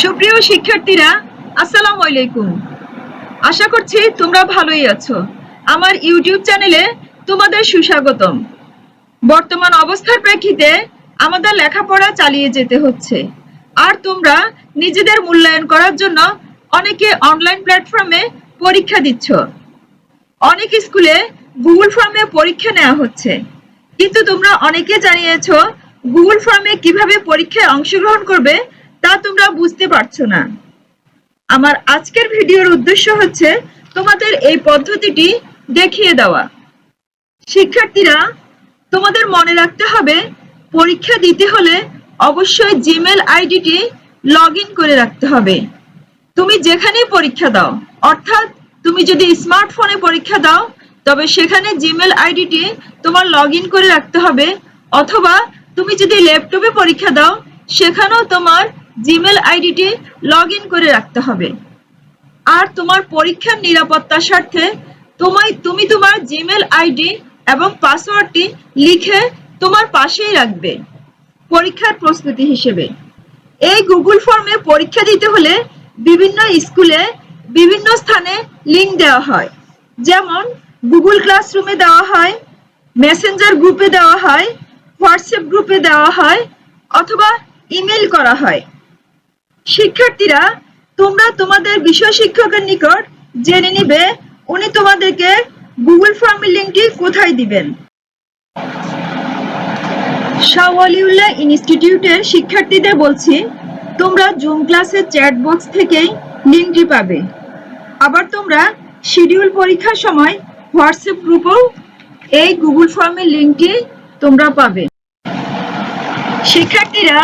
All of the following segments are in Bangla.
সুপ্রিয় শিক্ষার্থীরা, আসসালামু আলাইকুম। আশা করছি তোমরা ভালোই আছো। আমার ইউটিউব চ্যানেলে তোমাদের সুস্বাগতম। বর্তমান অবস্থার প্রেক্ষিতে আমাদের লেখাপড়া চালিয়ে যেতে হচ্ছে, আর তোমরা নিজেদের মূল্যায়ন করার জন্য অনেকে অনলাইন প্ল্যাটফর্মে পরীক্ষা দিচ্ছ। অনেক স্কুলে গুগল ফর্মে পরীক্ষা নেওয়া হচ্ছে, কিন্তু তোমরা অনেকে জানিয়েছো গুগল ফর্মে কিভাবে পরীক্ষায় অংশগ্রহণ করবে তা তোমরা বুঝতে পারছো না। আমার আজকের ভিডিওর উদ্দেশ্য হচ্ছে তোমাদের এই পদ্ধতিটি দেখিয়ে দেওয়া। শিক্ষার্থীরা, তোমাদের মনে রাখতে হবে পরীক্ষা দিতে হলে অবশ্যই জিমেল আইডিটি লগইন করে রাখতে হবে। তুমি যেখানেই পরীক্ষা দাও, অর্থাৎ তুমি যদি স্মার্টফোনে পরীক্ষা দাও তবে সেখানে জিমেল আইডিটি তোমার লগইন করে রাখতে হবে, অথবা তুমি যদি ল্যাপটপে পরীক্ষা দাও সেখানেও তোমার জিমেল আইডিটি লগইন করে রাখতে হবে। আর তোমার পরীক্ষার নিরাপত্তার স্বার্থে তুমি তোমার জিমেল আইডি এবং পাসওয়ার্ডটি লিখে তোমার পাশেই রাখবে পরীক্ষার প্রস্তুতি হিসেবে। এই গুগল ফর্মে পরীক্ষা দিতে হলে বিভিন্ন স্কুলে বিভিন্ন স্থানে লিংক দেওয়া হয়, যেমন গুগল ক্লাসরুমে দেওয়া হয়, মেসেঞ্জার গ্রুপে দেওয়া হয়, হোয়াটসঅ্যাপ গ্রুপে দেওয়া হয়, অথবা ইমেল করা হয়। শিক্ষার্থীরা, তোমরা তোমাদের বিষয় শিক্ষকের নিকট জেনে নিবে উনি তোমাদেরকে গুগল ফর্মের লিংকটি কোথায় দিবেন। শাহ ওয়ালিউল্লাহ ইনস্টিটিউটের শিক্ষার্থীদের বলছি, তোমরা জুম ক্লাসের চ্যাট বক্স থেকেই লিংকটি পাবে। আবার তোমরা শিডিউল পরীক্ষার সময় হোয়াটসঅ্যাপ গ্রুপেও এই গুগল ফর্মের লিংকটি তোমরা পাবে। শিক্ষার্থীরা,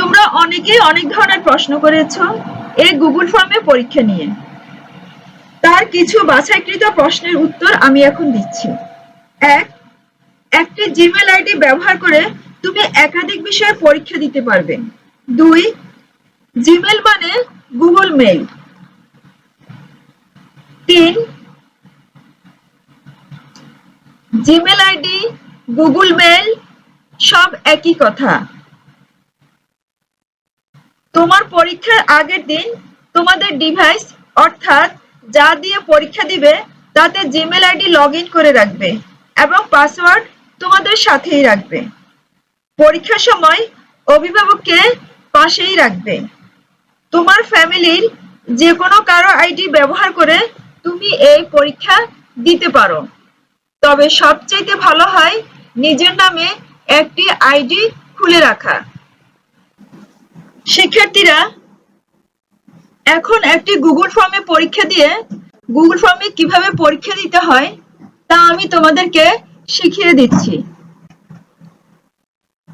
তোমরা অনেকেই অনেক ধরনের প্রশ্ন করেছো এই গুগল ফর্মে পরীক্ষা নিয়ে। তার কিছু বাছাইকৃত প্রশ্নের উত্তর আমি এখন দিচ্ছি। একটি জিমেল আইডি ব্যবহার করে তুমি একাধিক বিষয়ে পরীক্ষা দিতে পারবে। 2, জিমেল মানে Google mail. 3, Gmail ID, Google mail সব একই কথা। তোমার পরীক্ষার আগের দিন তোমাদের ডিভাইস অর্থাৎ যা দিয়ে পরীক্ষা দিবে তাতে জিমেল আইডি লগইন করে রাখবে এবং পাসওয়ার্ড তোমাদের সাথেই রাখবে। পরীক্ষার সময় অভিভাবককে পাশেই রাখবে। তোমার ফ্যামিলির যে কোনো কারো আইডি ব্যবহার করে তুমি এই পরীক্ষা দিতে পারো, তবে সবচেয়ে ভালো হয় নিজের নামে একটি আইডি খুলে রাখা। শিক্ষার্থীরা, এখন একটি গুগল ফর্মে পরীক্ষা দিয়ে গুগল ফর্মে কিভাবে পরীক্ষা দিতে হয় তা আমি তোমাদেরকে শিখিয়ে দিচ্ছি।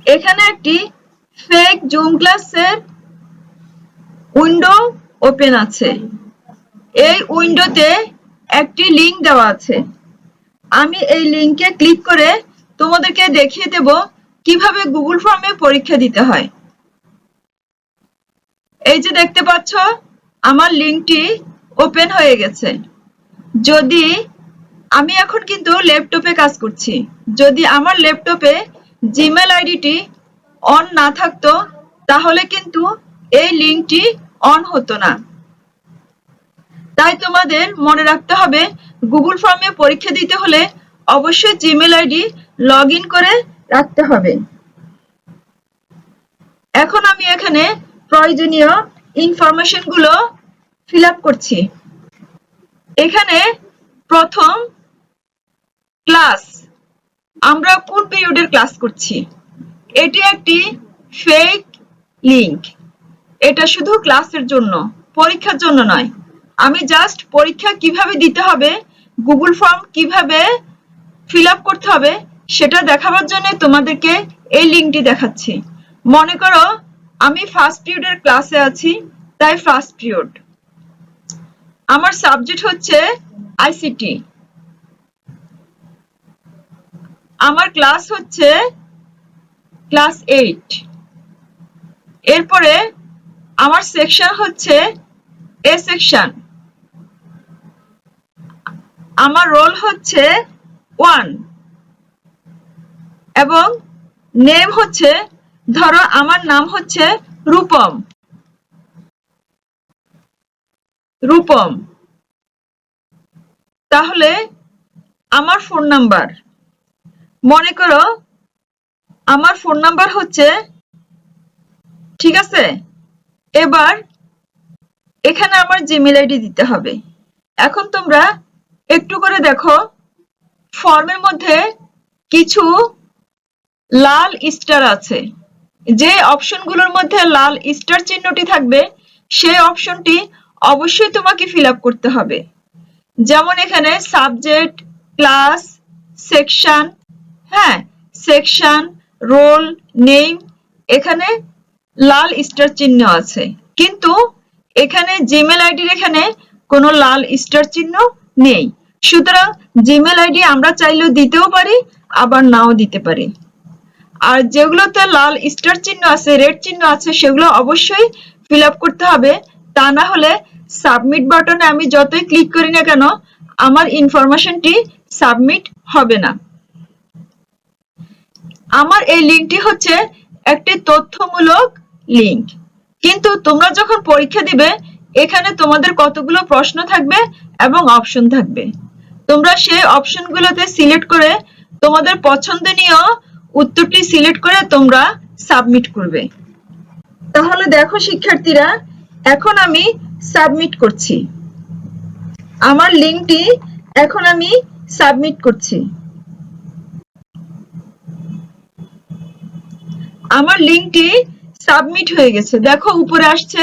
এখানে একটি ফেক জুম ক্লাসের উইন্ডো ওপেন আছে। এই উইন্ডোতে একটি লিংক দেওয়া আছে। আমি এই লিংকে ক্লিক করে তোমাদেরকে দেখিয়ে দেব কিভাবে গুগল ফর্মে পরীক্ষা দিতে হয়। এই যে দেখতে পাচ্ছ, আমার লিংকটি ওপেন হয়ে গেছে। যদি আমি এখন কিন্তু ল্যাপটপে কাজ করছি, যদি আমার ল্যাপটপে জিমেল আইডিটি অন না থাকতো তাহলে কিন্তু এই লিংকটি অন হতো না। তাই তোমাদের মনে রাখতে হবে গুগল ফর্মে পরীক্ষা দিতে হলে অবশ্যই জিমেল আইডি লগইন করে রাখতে হবে। এখন আমি এখানে প্রয়োজনীয় ইনফরমেশনগুলো ফিল আপ করছি। এখানে প্রথম ক্লাস, আমরা কোন পিরিয়ডের ক্লাস করছি। এটি একটি ফেক লিংক। এটা শুধু ক্লাসের জন্য, পরীক্ষার জন্য নয়। আমি জাস্ট পরীক্ষা কিভাবে দিতে হবে, গুগল ফর্ম কিভাবে ফিল আপ করতে হবে সেটা দেখাবার জন্য তোমাদেরকে এই লিংকটি দেখাচ্ছি। মনে করো আমি ফার্স্ট পিরিয়ডের ক্লাসে আছি, তাই ফার্স্ট পিরিয়ড। আমার সাবজেক্ট হচ্ছে আইসিটি। আমার ক্লাস হচ্ছে ক্লাস 8। এরপরে আমার সেকশন হচ্ছে এ সেকশন। আমার রোল হচ্ছে 1 এবং নেম হচ্ছে, ধরো আমার নাম হচ্ছে রূপম। রূপম। তাহলে আমার ফোন নাম্বার, মনে করো আমার ফোন নাম্বার হচ্ছে, ঠিক আছে? এবার এখানে আমার জিমেইল আইডি দিতে হবে। এখন তোমরা একটু করে দেখো, ফর্মের মধ্যে কিছু লাল স্টার আছে। যে অপশনগুলোর মধ্যে লাল স্টার চিহ্নটি থাকবে সেই অপশনটি অবশ্যই তোমাকে ফিল আপ করতে হবে। যেমন এখানে সাবজেক্ট, ক্লাস, সেকশন, হ্যাঁ, সেকশন, রোল, নেম, এখানে লাল স্টার চিহ্ন আছে, কিন্তু এখানে জিমেল আইডির এখানে কোনো লাল স্টার চিহ্ন নেই। সুতরাং জিমেল আইডি আমরা চাইলেও দিতেও পারি, আবার নাও দিতে পারি। আর যেগুলোতে লাল স্টার চিহ্ন আছে, রেড চিহ্ন আছে, সেগুলো অবশ্যই ফিল আপ করতে হবে। তা না হলে সাবমিট বাটনে আমি যতই ক্লিক করি না কেন, আমার ইনফরমেশনটি সাবমিট হবে না। আমার এই লিঙ্কটি হচ্ছে একটি তথ্যমূলক লিঙ্ক, কিন্তু তোমরা যখন পরীক্ষা দিবে এখানে তোমাদের কতগুলো প্রশ্ন থাকবে এবং অপশন থাকবে। তোমরা সেই অপশনগুলোতে সিলেক্ট করে তোমাদের পছন্দনীয় উত্তরটি সিলেক্ট করে তোমরা সাবমিট করবে। তাহলে দেখো শিক্ষার্থীরা, এখন আমি সাবমিট করছি। আমার লিঙ্কটি এখন আমি সাবমিট করছি। আমার লিঙ্কটি সাবমিট হয়ে গেছে। দেখো উপরে আসছে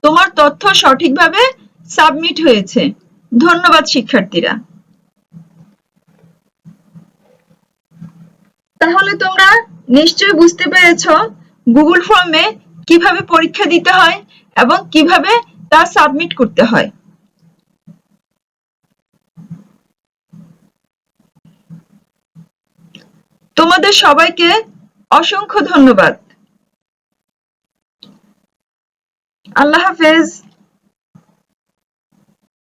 তোমার তথ্য সঠিকভাবে সাবমিট হয়েছে। ধন্যবাদ শিক্ষার্থীরা। তাহলে তোমরা নিশ্চয়ই বুঝতে পেরেছ গুগল ফর্মে কিভাবে পরীক্ষা দিতে হয় এবং কিভাবে তা সাবমিট করতে হয়। তোমাদের সবাইকে অসংখ্য ধন্যবাদ। আল্লাহ হাফেজ।